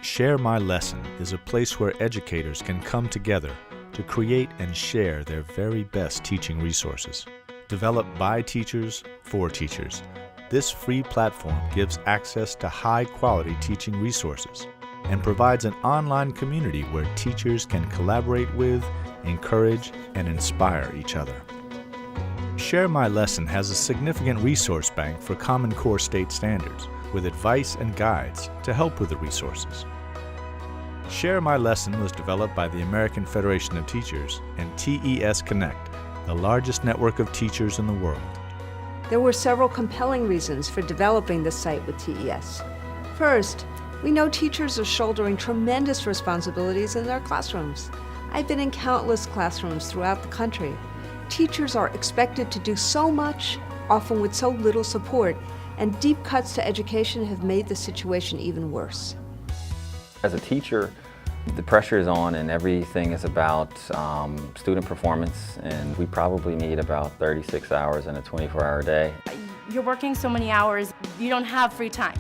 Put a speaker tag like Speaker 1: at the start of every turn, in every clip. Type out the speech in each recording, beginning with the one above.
Speaker 1: Share My Lesson is a place where educators can come together to create and share their very best teaching resources. Developed by teachers for teachers, this free platform gives access to high-quality teaching resources and provides an online community where teachers can collaborate with, encourage, and inspire each other. Share My Lesson has a significant resource bank for Common Core state standards with advice and guides to help with the resources. Share My Lesson was developed by the American Federation of Teachers and TES Connect, the largest network of teachers in the world.
Speaker 2: There were several compelling reasons for developing this site with TES. First, we know teachers are shouldering tremendous responsibilities in their classrooms. I've been in countless classrooms throughout the country. Teachers are expected to do so much, often with so little support, and deep cuts to education have made the situation even worse.
Speaker 3: As a teacher, the pressure is on and everything is about student performance, and we probably need about 36 hours in a 24-hour day.
Speaker 4: You're working so many hours, you don't have free time.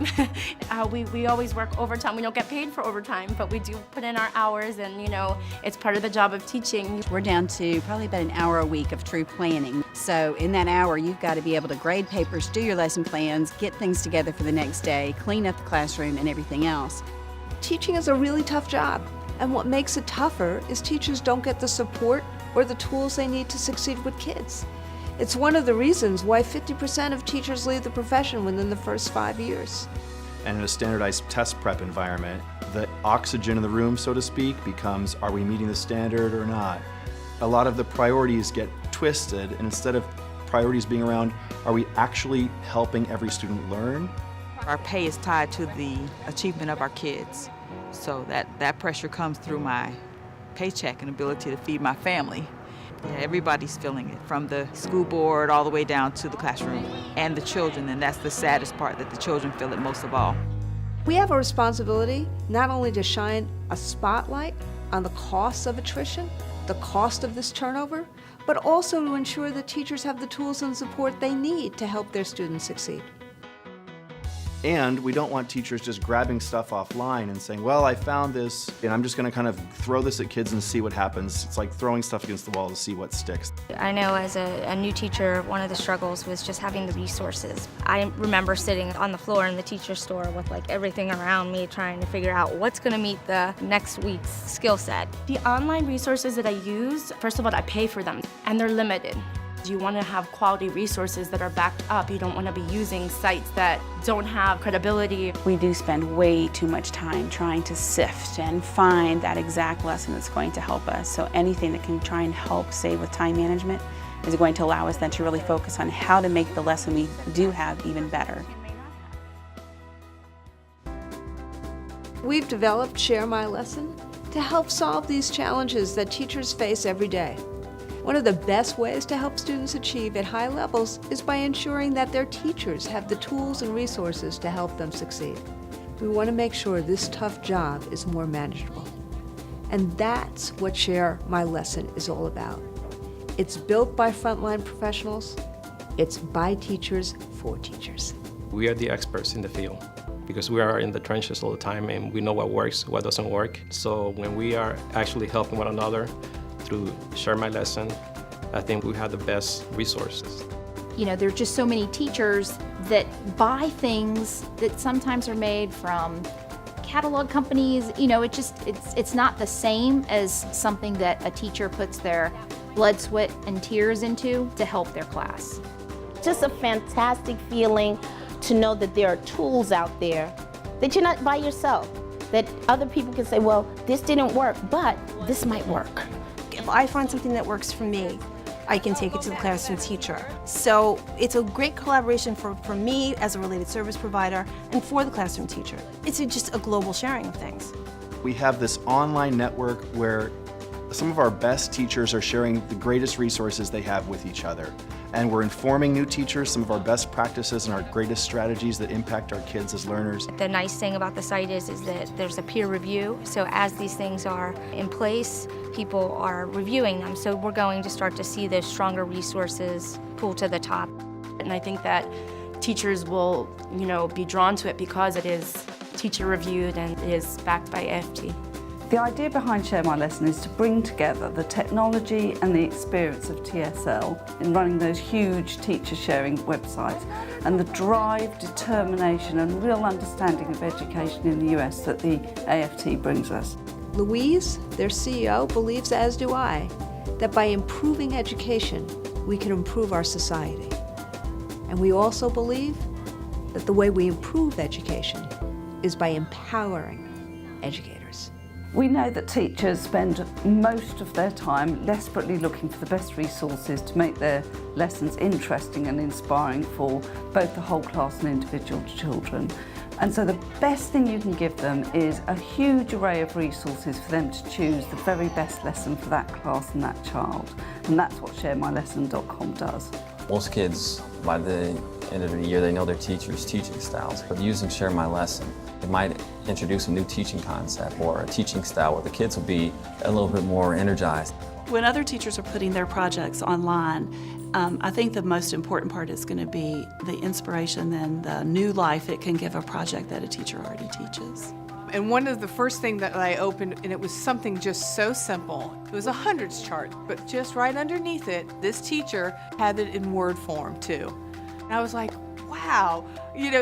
Speaker 4: We always work overtime. We don't get paid for overtime, but we do put in our hours, and it's part of the job of teaching.
Speaker 5: We're down to probably about an hour a week of true planning. So in that hour, you've got to be able to grade papers, do your lesson plans, get things together for the next day, clean up the classroom and everything else.
Speaker 2: Teaching is a really tough job, and what makes it tougher is teachers don't get the support or the tools they need to succeed with kids. It's one of the reasons why 50% of teachers leave the profession within the first 5 years.
Speaker 6: And in a standardized test prep environment, the oxygen in the room, so to speak, becomes, are we meeting the standard or not? A lot of the priorities get twisted, and instead of priorities being around, are we actually helping every student learn?
Speaker 7: Our pay is tied to the achievement of our kids, so that pressure comes through my paycheck and ability to feed my family. Yeah, everybody's feeling it, from the school board all the way down to the classroom and the children, and that's the saddest part, that the children feel it most of all.
Speaker 2: We have a responsibility not only to shine a spotlight on the costs of attrition, the cost of this turnover, but also to ensure that teachers have the tools and support they need to help their students succeed.
Speaker 6: And we don't want teachers just grabbing stuff offline and saying, well, I found this, and I'm just going to kind of throw this at kids and see what happens. It's like throwing stuff against the wall to see what sticks.
Speaker 8: I know as a new teacher, one of the struggles was just having the resources. I remember sitting on the floor in the teacher store with everything around me, trying to figure out what's going to meet the next week's skill set.
Speaker 4: The online resources that I use, first of all, I pay for them, and they're limited. You want to have quality resources that are backed up. You don't want to be using sites that don't have credibility.
Speaker 9: We do spend way too much time trying to sift and find that exact lesson that's going to help us. So anything that can try and help save with time management is going to allow us then to really focus on how to make the lesson we do have even better.
Speaker 2: We've developed Share My Lesson to help solve these challenges that teachers face every day. One of the best ways to help students achieve at high levels is by ensuring that their teachers have the tools and resources to help them succeed. We want to make sure this tough job is more manageable. And that's what Share My Lesson is all about. It's built by frontline professionals. It's by teachers for teachers.
Speaker 10: We are the experts in the field because we are in the trenches all the time, and we know what works, what doesn't work. So when we are actually helping one another through Share My Lesson, I think we have the best resources.
Speaker 11: There's just so many teachers that buy things that sometimes are made from catalog companies. It's not the same as something that a teacher puts their blood, sweat, and tears into to help their class.
Speaker 12: Just a fantastic feeling to know that there are tools out there, that you're not by yourself, that other people can say, well, this didn't work, but this might work.
Speaker 13: If I find something that works for me, I can take it to the classroom teacher. So it's a great collaboration for me as a related service provider and for the classroom teacher. It's just a global sharing of things.
Speaker 6: We have this online network where some of our best teachers are sharing the greatest resources they have with each other. And we're informing new teachers some of our best practices and our greatest strategies that impact our kids as learners.
Speaker 8: The nice thing about the site is that there's a peer review. So as these things are in place, people are reviewing them. So we're going to start to see those stronger resources pull to the top.
Speaker 4: And I think that teachers will, be drawn to it because it is teacher reviewed and is backed by AFT.
Speaker 14: The idea behind Share My Lesson is to bring together the technology and the experience of TSL in running those huge teacher sharing websites and the drive, determination and real understanding of education in the US that the AFT brings us.
Speaker 2: Louise, their CEO, believes, as do I, that by improving education, we can improve our society. And we also believe that the way we improve education is by empowering educators.
Speaker 14: We know that teachers spend most of their time desperately looking for the best resources to make their lessons interesting and inspiring for both the whole class and individual children. And so the best thing you can give them is a huge array of resources for them to choose the very best lesson for that class and that child. And that's what sharemylesson.com does.
Speaker 3: Most kids, by the end of the year, they know their teacher's teaching styles, but using Share My Lesson, it might introduce a new teaching concept or a teaching style where the kids will be a little bit more energized.
Speaker 15: When other teachers are putting their projects online, I think the most important part is going to be the inspiration and the new life it can give a project that a teacher already teaches.
Speaker 16: And one of the first things that I opened, and it was something just so simple. It was a hundreds chart, but just right underneath it, this teacher had it in Word form too. And I was like, wow,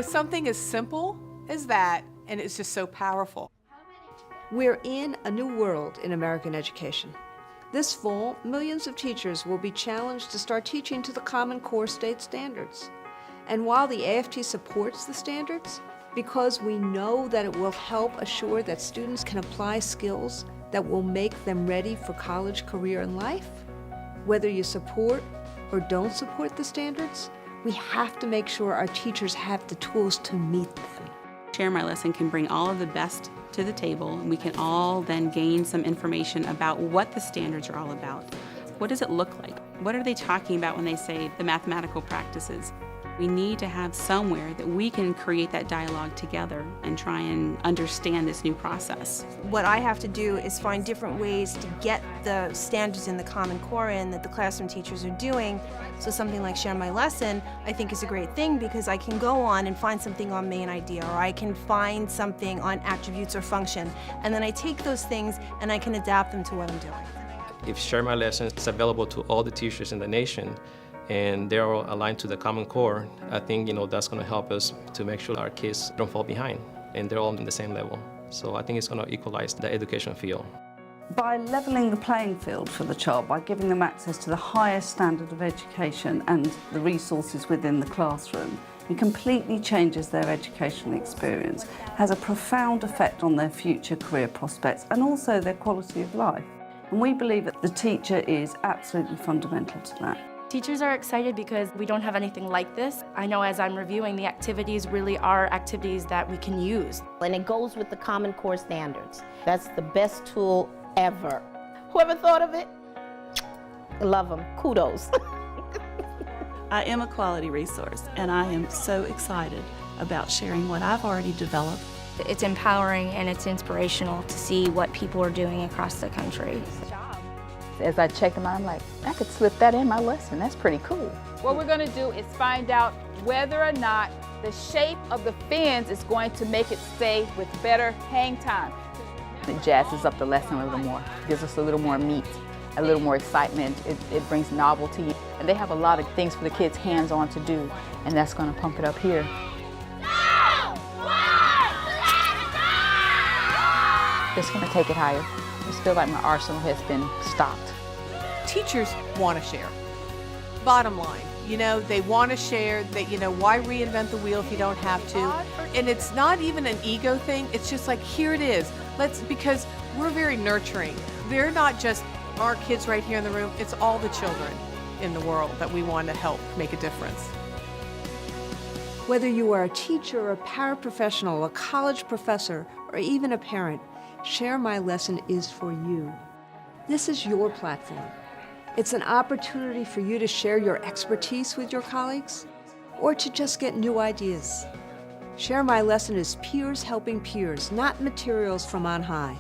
Speaker 16: something as simple as that, and it's just so powerful.
Speaker 2: We're in a new world in American education. This fall, millions of teachers will be challenged to start teaching to the Common Core state standards. And while the AFT supports the standards, because we know that it will help assure that students can apply skills that will make them ready for college, career, and life, whether you support or don't support the standards, we have to make sure our teachers have the tools to meet them.
Speaker 9: Share My Lesson can bring all of the best to the table, and we can all then gain some information about what the standards are all about. What does it look like? What are they talking about when they say the mathematical practices? We need to have somewhere that we can create that dialogue together and try and understand this new process.
Speaker 13: What I have to do is find different ways to get the standards in the Common Core in that the classroom teachers are doing. So something like Share My Lesson, I think is a great thing because I can go on and find something on main idea, or I can find something on attributes or function, and then I take those things and I can adapt them to what I'm doing.
Speaker 10: If Share My Lesson is available to all the teachers in the nation, and they're all aligned to the Common Core, I think that's going to help us to make sure our kids don't fall behind and they're all in the same level. So I think it's going to equalize the education field.
Speaker 14: By levelling the playing field for the child, by giving them access to the highest standard of education and the resources within the classroom, it completely changes their educational experience, has a profound effect on their future career prospects and also their quality of life. And we believe that the teacher is absolutely fundamental to that.
Speaker 4: Teachers are excited because we don't have anything like this. I know as I'm reviewing, the activities really are activities that we can use.
Speaker 12: And it goes with the Common Core standards. That's the best tool ever. Whoever thought of it? I love them. Kudos.
Speaker 15: I am a quality resource, and I am so excited about sharing what I've already developed.
Speaker 8: It's empowering and it's inspirational to see what people are doing across the country.
Speaker 17: As I check them out, I'm like, I could slip that in my lesson. That's pretty cool.
Speaker 11: What we're going to do is find out whether or not the shape of the fins is going to make it stay with better hang time.
Speaker 17: It jazzes up the lesson a little more, gives us a little more meat, a little more excitement. It brings novelty. And they have a lot of things for the kids hands-on to do, and that's going to pump it up here. It's going to take it higher. I just feel like my arsenal has been stocked.
Speaker 16: Teachers want to share. Bottom line, they want to share. That why reinvent the wheel if you don't have to? And it's not even an ego thing. It's just like, here it is. Because we're very nurturing. They're not just our kids right here in the room. It's all the children in the world that we want to help make a difference.
Speaker 2: Whether you are a teacher, a paraprofessional, a college professor, or even a parent, Share My Lesson is for you. This is your platform. It's an opportunity for you to share your expertise with your colleagues or to just get new ideas. Share My Lesson is peers helping peers, not materials from on high.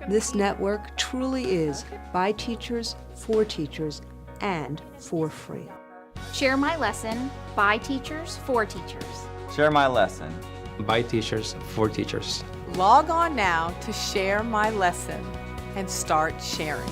Speaker 2: This network truly is by teachers, for teachers, and for free.
Speaker 11: Share My Lesson by teachers, for teachers.
Speaker 3: Share My Lesson
Speaker 10: by teachers, for teachers.
Speaker 16: Log on now to Share My Lesson and start sharing.